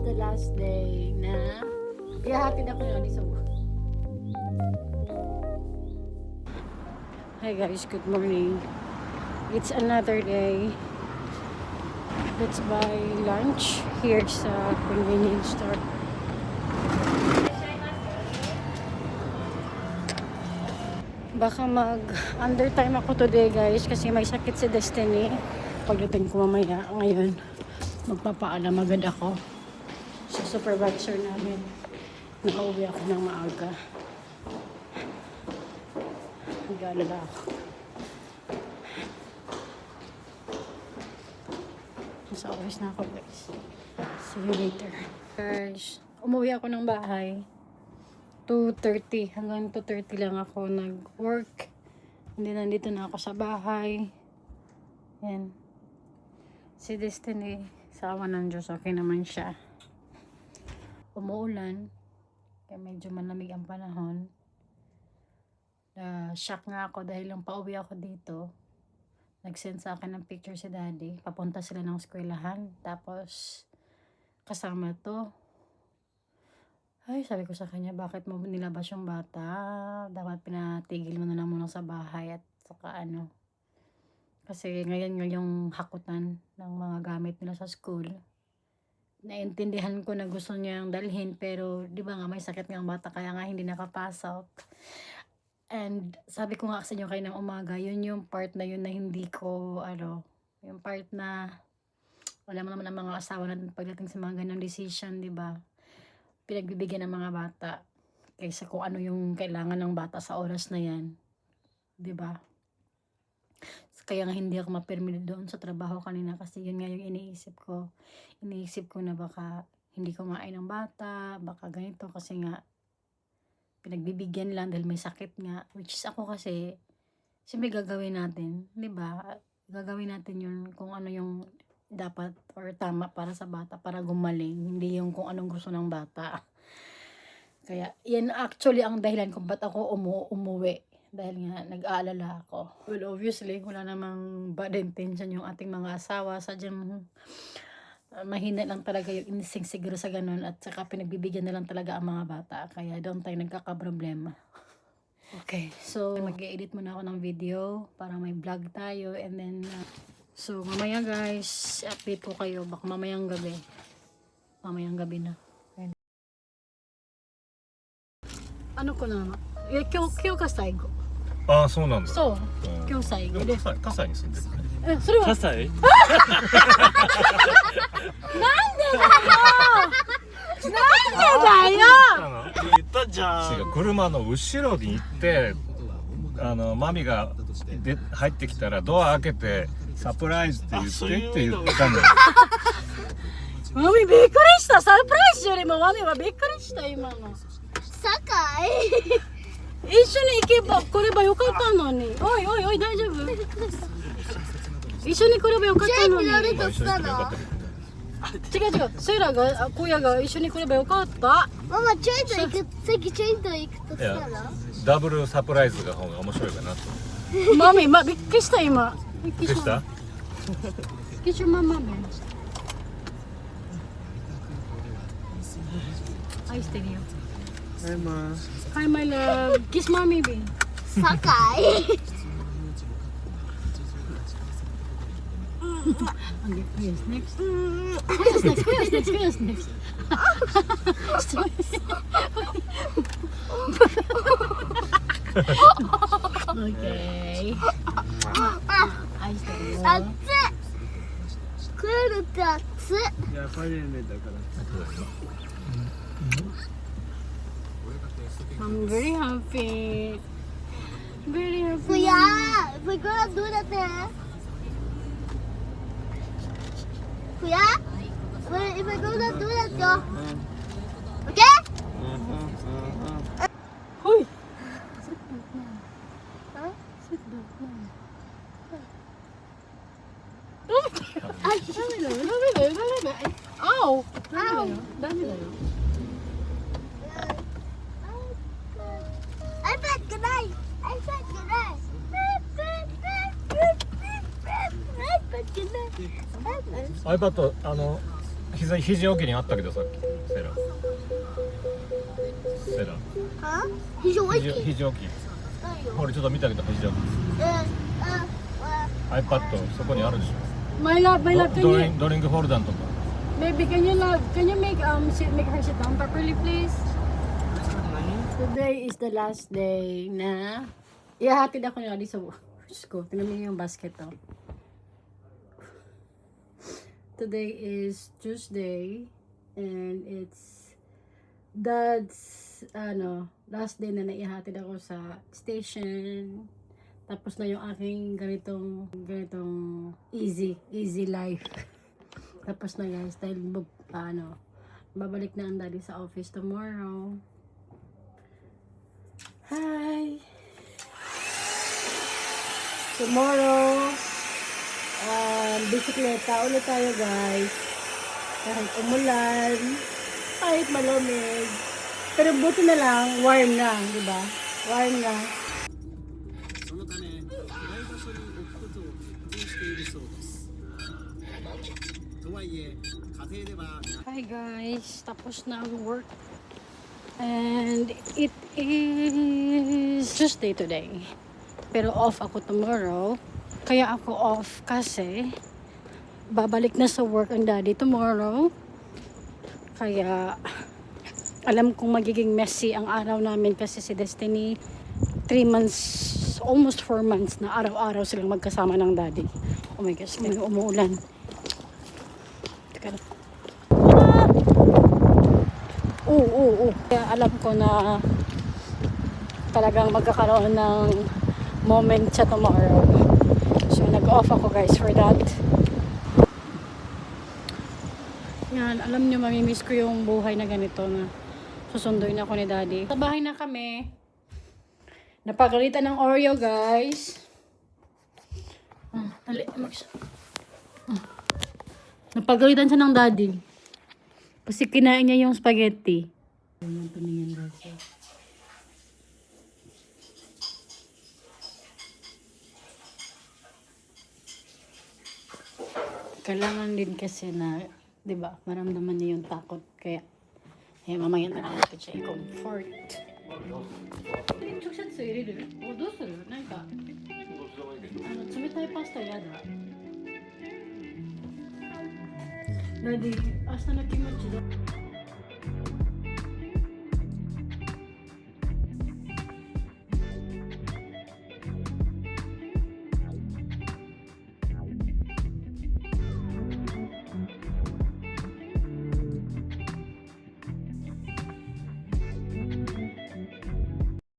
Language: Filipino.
the last day na ihahatid ako yun sa work. Hi guys, good morning. It's another day. Let's buy lunch here sa convenience store. Baka mag-undertime ako today guys kasi may sakit si Destiny. Pagdating ko mamaya ngayon, magpapaalam agad ako sa supervisor namin. Nakauwi ako ng maaga. Nag-aalala ako. Sa office na ako guys. See you later. Guys, umuwi ako ng bahay. 2:30 hanggang 2:30 lang ako nag-work. Hindi, nandito na ako sa bahay. Yan. Si Destiny, sa awa ng Diyos, okay naman siya. Umuulan. Kaya medyo malamig ang panahon. Shock nga ako dahil yung pauwi ako dito. Nag-send sa akin ng picture si Daddy. Papunta sila ng eskwelahan. Tapos, kasama to. Ay, sabi ko sa kanya, bakit mo nilabas yung bata? Dapat pinatigil mo na lang muna sa bahay at saka ano. Kasi ngayon yung hakutan ng mga gamit nila sa school. Naintindihan ko na gusto niyang dalhin pero di ba nga may sakit nga ang bata kaya nga hindi nakapasok. And sabi ko nga sa inyo kayo ng umaga, yun yung part na yun na hindi ko, yung part na wala mo naman ang mga asawa natin pagdating sa mga ganong decision, di ba? Pinagbibigyan ng mga bata kaysa kung ano yung kailangan ng bata sa oras na yan. 'Di ba? Kaya nga hindi ako ma-permit doon sa trabaho kanina kasi yun nga yung iniisip ko. Iniisip ko na baka hindi kumain ng bata, baka ganito kasi nga pinagbibigyan lang dahil may sakit nga. Which is ako kasi, siyempre gagawin natin, 'di ba? Gagawin natin yun kung ano yung dapat or tama para sa bata para gumaling, hindi yung kung anong gusto ng bata. Kaya yan actually ang dahilan kung ba't ako umuwi dahil nga nag-aalala ako. Well, obviously wala namang bad intention yung ating mga asawa, sadyang mahina lang talaga yung instinct siguro sa ganun at saka pinagbibigyan na lang talaga ang mga bata, kaya doon tayo nagkakaproblema. Okay, so mag-edit muna ako ng video para may vlog tayo and then so, mamaya guys, update ko kayo. Baka mamayang gabi. Mamayang gabi na. Ayan. Ano ko na? Kyo ka saigo. ああ、そうなんだ。そう。うん今日最後でで。も葛西に住んでるね。え、それは。葛西なんでだよ。言ったじゃん。違う、車の後ろに行ってマミが入ってきたらドア開けてサプライズって言ってって言ったのよ。マミびっくりした。サプライズよりもマミはびっくりした今の。一緒に行けば来ればよかったのに。おいおいおい大丈夫？一緒に来ればよかったのに。違うまあ一緒に来てよかったけど違う。セイラが小屋が一緒に来ればよかった。ママちょいと行く、席ちょいと行くとしたらダブルサプライズが方が面白いかなと。マミ、びっくりした今。びっくりでした？キッチンママ愛してるよ。はいまー Hi my love. Kiss mommy B. 堺 Okay, yes, next. Who's next? Who's next? Who's next? Okay. 愛してるよ。熱っクールって熱っいやファイルメだから I'm very happy. Very happy. Kuya, siguro dudot eh. Kuya, siguro dudot yo. Okay? Hoy! Huh? Sit back na. Ay, Dami na yun, dami na yun, dami na yun. Ow! Dami na yun, dami na yun. iPad ka na! iPad ka na! iPad ka na! iPad. iPad 肘置きにあったけどさっきセラあ非常に肘置きほらちょっと見たけど肘置き iPad そこにあるでしょ My love, my love, can ド you, リンクホルダーとか baby, can you make make her sit down properly, please? Today is the last day na ihahatid ako ni Adi sa school. Tingnan mo yung basket, oh. Today is Tuesday and it's Dad's last day na naihatid ako sa station. Tapos na yung aking ganitong easy life. Tapos na guys dahil babalik na ang daddy sa office tomorrow. Hi! Tomorrow bisikleta ulit tayo guys. Kahit umulan, kahit malamig. Pero buti na lang, warm na, di ba? Warm na. そのため暗い場所に置くことを徹底しているそうですとはいえ家庭では Hi guys, tapos na ang work. And it is Tuesday today. Pero off ako tomorrow. Kaya ako off kasi babalik na sa work ang daddy tomorrow. Kaya alam kong magiging messy ang araw namin kasi si Destiny 3 months, almost 4 months na araw-araw silang magkasama ng daddy. Oh my gosh, may umuulan. Teka lang. Oo. Kaya alam ko na talagang magkakaroon ng moment sa tomorrow. So nag-off ako guys for that. Yan, alam nyo, mamimiss ko yung buhay na ganito na susunduin ako ni daddy. Sa bahay na kami. Napagalitan ng Oreo guys. Napagalitan siya ng daddy. Kasi kinain niya yung spaghetti. Ayan, tumingin guys. Kailangan din kasi na, di ba, maramdaman niya yung takot. Kaya mamaya na lang natin siya i-comfort. 直接入れる？どうする？なんか冷たいパスタやだ。ダディ、明日の気持ちどう？